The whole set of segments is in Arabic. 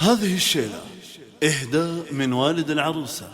هذه الشيلة إهداء من والد العروسة.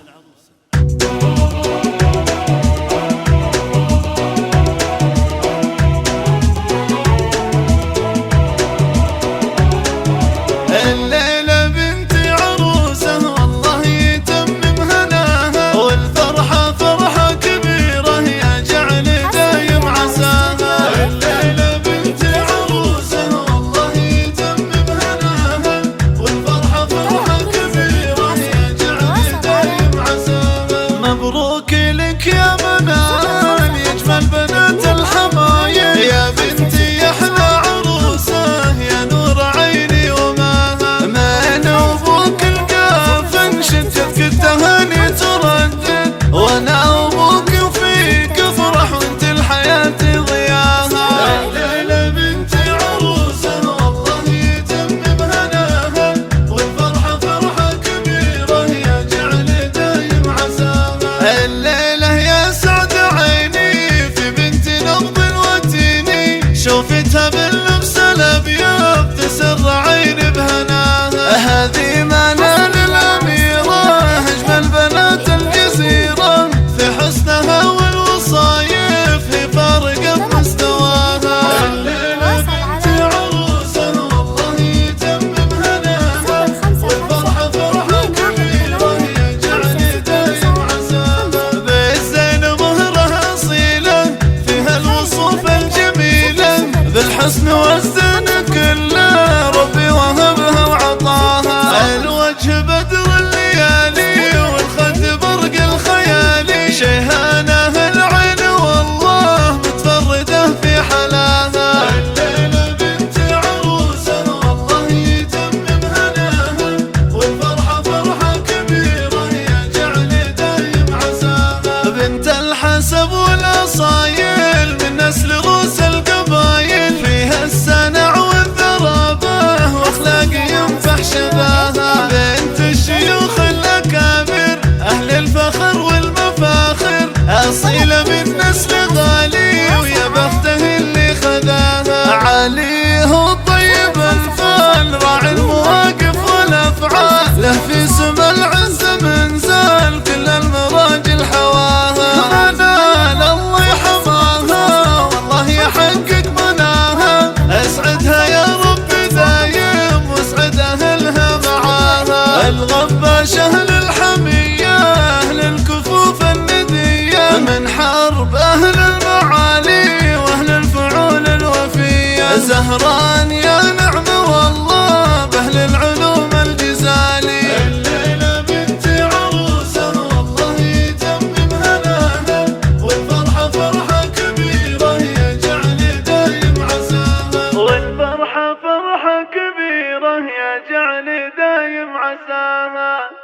الليلة بنتي عروسة والله يتمم هناها، والفرحة فرحة كبيرة يا جعل دايم عساها. الليلة بنتي عروسة والله يتمم هناها، والفرحة فرحة كبيرة يا جعل دايم عساها. مبروك لك يا منال يا اجمل بنات الحمايل، يا بنتي يا احلى عروسة يا نور عيني وماها. من ابوك القافن شتتك التهاني تردد، وانا ابوك وفيك افرح وانت الحياة ضياها. الليلة بنتي عروسة والله يتمم هناها، والفرحة فرحة كبيرة يا جعل دايم عساها. الليلة يا سعد عيني في بنت نبض وتيني، شوفتها باللبس الابيض تسر عيني بهناها. هذه منال الاميرة اجمل بنات الجزيرة، في حسنها والوصايف هي فارقة بمستواها. الليلة بنتي عروسة والله يتمم هناها، والفرحة فرحة كبيرة يا جعل دايم عساها. بالزين مهرها أصيلة فيها الوصوف الجميلة، بالحسن والزين كله ربي وهبها وعطاها. الوجه بدر الليالي والخد برق الخيالي، شيهانه العين والله متفردة في حلاها. الليلة بنتي عروسة والله يتمم هناها، والفرحة فرحة كبيرة يا جعل دايم عساها. بنت الحسب والاصايل من نسل روس القبايل، فيها السنع والذرابة واخلاق ينفح شباها. بنت الشيوخ الاكابر اهل الفخر والمفاخر، اصيلة من نسل غالي ويا بخته اللي خذاها. عليه الطيب الفال راعي المواقف والافعال، له في سما العز منزال كل المراجل حواها. منال الله يحماها والله يحقق مناها، اسعدها يا رب دايم واسعد اهلها معاها. الغباش اهل الحمية اهل الكفوف الندية، من حرب اهل المعالي واهل الفعول الوفية. زهران يا نعمة والله باهل العلوم الجزالي. الليلة بنتي عروسة والله يتمم هناها، والفرحة فرحة كبيرة يا جعل دايم عساها. والفرحة فرحة كبيرة يا جعل دايم عساها.